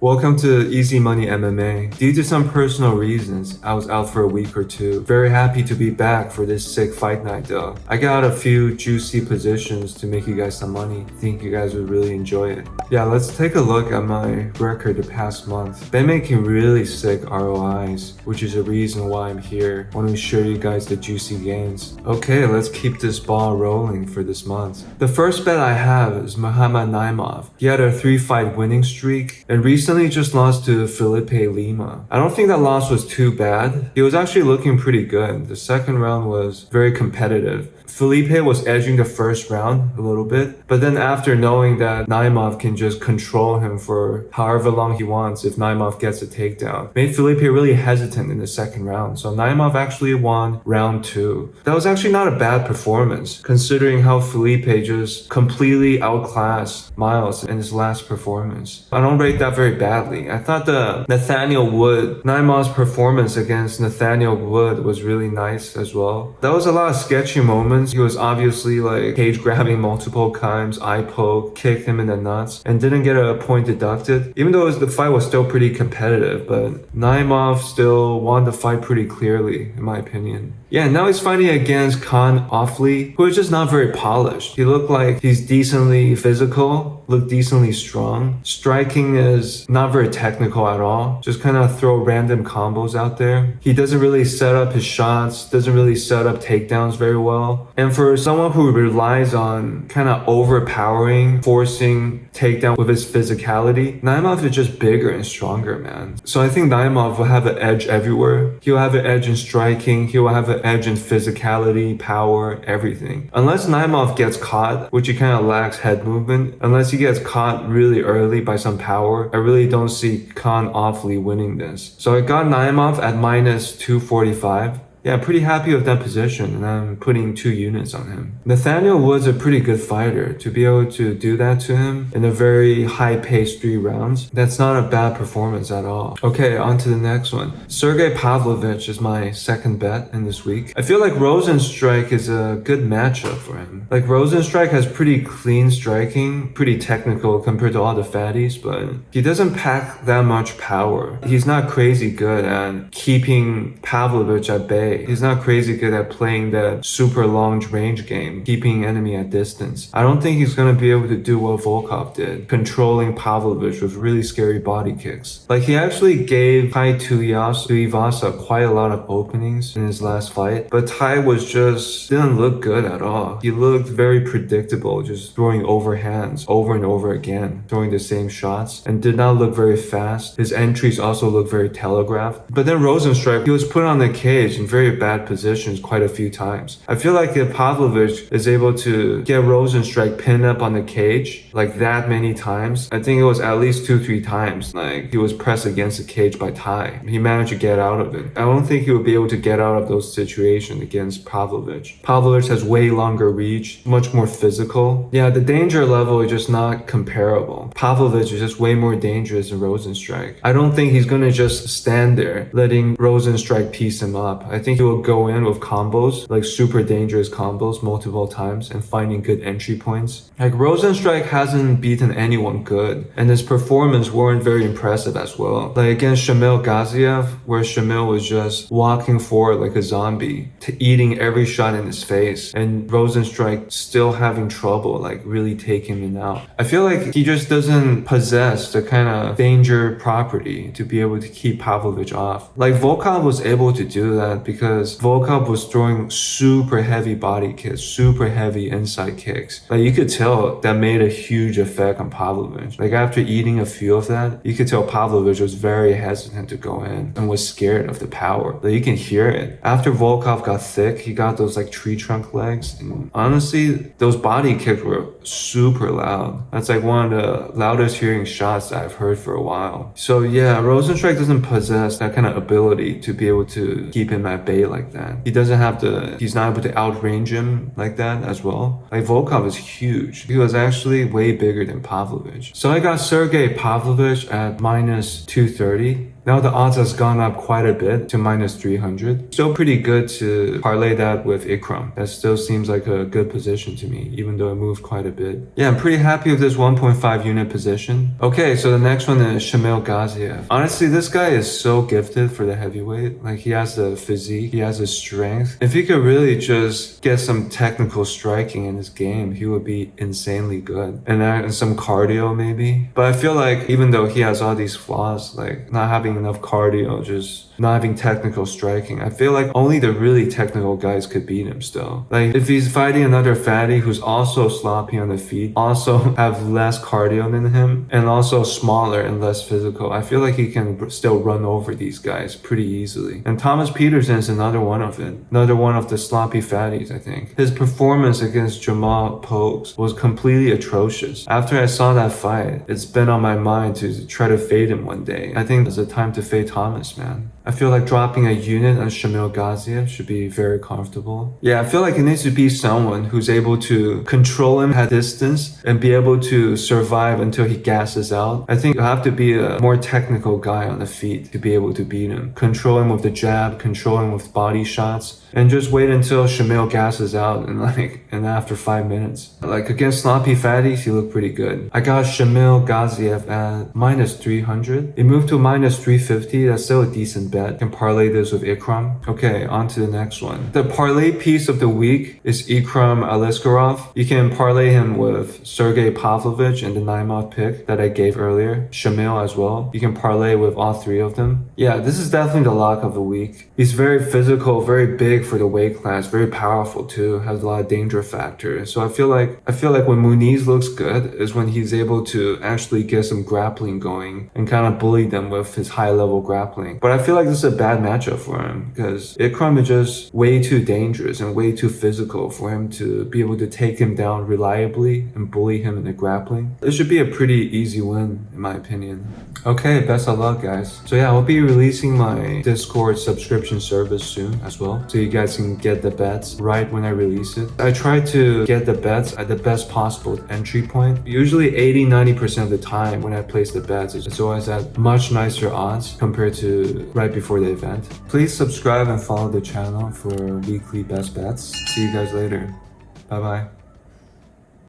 Welcome to Easy Money MMA. Due to some personal reasons, I was out for a week or two. Very happy to be back for this sick fight night though. I got a few juicy positions to make you guys some money. Think you guys would really enjoy it. Yeah, let's take a look at my record the past month. Been making really sick ROIs, which is a reason why I'm here. Want to show you guys the juicy gains. Okay, let's keep this ball rolling for this month. The first bet I have is Muhammad Imavov. He had a 3-fight winning streak and recently just lost to Felipe Lima. I don't think that loss was too bad. He was actually looking pretty good. The second round was very competitive. Felipe was edging the first round a little bit, but then after knowing that Naimov can just control him for however long he wants if Naimov gets a takedown, made Felipe really hesitant in the second round. So Naimov actually won round 2. That was actually not a bad performance, considering how Felipe just completely outclassed Miles in his last performance. I don't rate that very badly. I thought the Naimov's performance against Nathaniel Wood was really nice as well. That was a lot of sketchy moments. He was obviously like cage grabbing multiple times, eye poke, kicked him in the nuts, and didn't get a point deducted. Even though the fight was still pretty competitive, but Naimov still won the fight pretty clearly, in my opinion. Yeah, now he's fighting against Khan Offley, who is just not very polished. He looked like he's decently physical, looked decently strong. Striking is not very technical at all. Just kind of throw random combos out there. He doesn't really set up his shots, doesn't really set up takedowns very well. And for someone who relies on kind of overpowering, forcing takedown with his physicality, Naimov is just bigger and stronger, man. So I think Naimov will have an edge everywhere. He'll have an edge in striking. He will have an edge in physicality, power, everything. Unless Naimov gets caught, which he kind of lacks head movement, unless he gets caught really early by some power, I really don't see Khan Offley winning this. So I got Naimov at minus 245. Yeah, I'm pretty happy with that position, and I'm putting 2 units on him. Nathaniel Wood's a pretty good fighter. To be able to do that to him in a very high-paced 3 rounds, that's not a bad performance at all. Okay, on to the next one. Sergey Pavlovich is my second bet in this week. I feel like Rosenstrike is a good matchup for him. Like, Rosenstrike has pretty clean striking, pretty technical compared to all the fatties, but he doesn't pack that much power. He's not crazy good at keeping Pavlovich at bay. He's not crazy good at playing that super long range game, keeping enemy at distance. I don't think he's going to be able to do what Volkov did, controlling Pavlovich with really scary body kicks. Like, he actually gave Tai Tuivasa quite a lot of openings in his last fight, but Tai didn't look good at all. He looked very predictable, just throwing overhands over and over again, throwing the same shots, and did not look very fast. His entries also looked very telegraphed. But then Rosenstrike, he was put on the cage in very bad positions quite a few times. I feel like if Pavlovich is able to get Rosenstrike pinned up on the cage like that many times, I think it was at least 2-3 times, like he was pressed against the cage by Tai. He managed to get out of it. I don't think he would be able to get out of those situations against Pavlovich. Pavlovich has way longer reach, much more physical. Yeah, the danger level is just not comparable. Pavlovich is just way more dangerous than Rosenstrike. I don't think he's gonna just stand there letting Rosenstrike piece him up. I think he will go in with combos, like super dangerous combos multiple times and finding good entry points. Like, Rosenstrike hasn't beaten anyone good, and his performance weren't very impressive as well. Like against Shamil Gaziev, where Shamil was just walking forward like a zombie, eating every shot in his face, and Rosenstrike still having trouble like really taking him out. I feel like he just doesn't possess the kind of danger property to be able to keep Pavlovich off. Like, Volkov was able to do that because Volkov was throwing super heavy body kicks, super heavy inside kicks. Like, you could tell that made a huge effect on Pavlovich. Like, after eating a few of that, you could tell Pavlovich was very hesitant to go in and was scared of the power. Like, you can hear it. After Volkov got thick, he got those like tree trunk legs, and honestly, those body kicks were super loud. That's like one of the loudest hearing shots that I've heard for a while. So yeah, Rosenstrike doesn't possess that kind of ability to be able to keep him at bay like that. He's not able to outrange him like that as well. Like, Volkov is huge. He was actually way bigger than Pavlovich. So I got Sergey Pavlovich at minus 230. Now the odds has gone up quite a bit to minus 300. Still pretty good to parlay that with Ikram. That still seems like a good position to me, even though it moved quite a bit. Yeah, I'm pretty happy with this 1.5 unit position. Okay, so the next one is Shamil Gaziev. Honestly, this guy is so gifted for the heavyweight. Like, he has the physique, he has the strength. If he could really just get some technical striking in his game, he would be insanely good. And some cardio maybe. But I feel like even though he has all these flaws, like not having enough cardio, just not having technical striking, I feel like only the really technical guys could beat him still. Like, if he's fighting another fatty who's also sloppy on the feet, also have less cardio than him, and also smaller and less physical, I feel like he can still run over these guys pretty easily. And Thomas Peterson is another one of it. Another one of the sloppy fatties, I think. His performance against Jamal Pokes was completely atrocious. After I saw that fight, it's been on my mind to try to fade him one day. I think it's a time to fade Thomas, man. I feel like dropping a unit on Shamil Gaziev should be very comfortable. Yeah, I feel like it needs to be someone who's able to control him at distance and be able to survive until he gasses out. I think you have to be a more technical guy on the feet to be able to beat him. Control him with the jab, control him with body shots, and just wait until Shamil gasses out and after 5 minutes. Like, against sloppy fatties, he looked pretty good. I got Shamil Gaziev at minus 300. It moved to minus 350. That's still a decent bet. Can parlay this with Ikram. Okay, on to the next one. The parlay piece of the week is Ikram Aliskerov. You can parlay him with Sergey Pavlovich and the Naimov pick that I gave earlier. Shamil as well. You can parlay with all three of them. Yeah, this is definitely the lock of the week. He's very physical, very big for the weight class, very powerful too, has a lot of danger factor. So I feel like when Muniz looks good is when he's able to actually get some grappling going and kind of bully them with his high level grappling. But I feel like this is a bad matchup for him because Ikram is just way too dangerous and way too physical for him to be able to take him down reliably and bully him in the grappling. It should be a pretty easy win in my opinion. Okay, best of luck guys. So yeah, I'll be releasing my Discord subscription service soon as well, so you guys can get the bets right when I release it. I try to get the bets at the best possible entry point. Usually 80-90% of the time when I place the bets, it's always at much nicer odds compared to right before the event. Please subscribe and follow the channel for weekly best bets. See you guys later. Bye bye.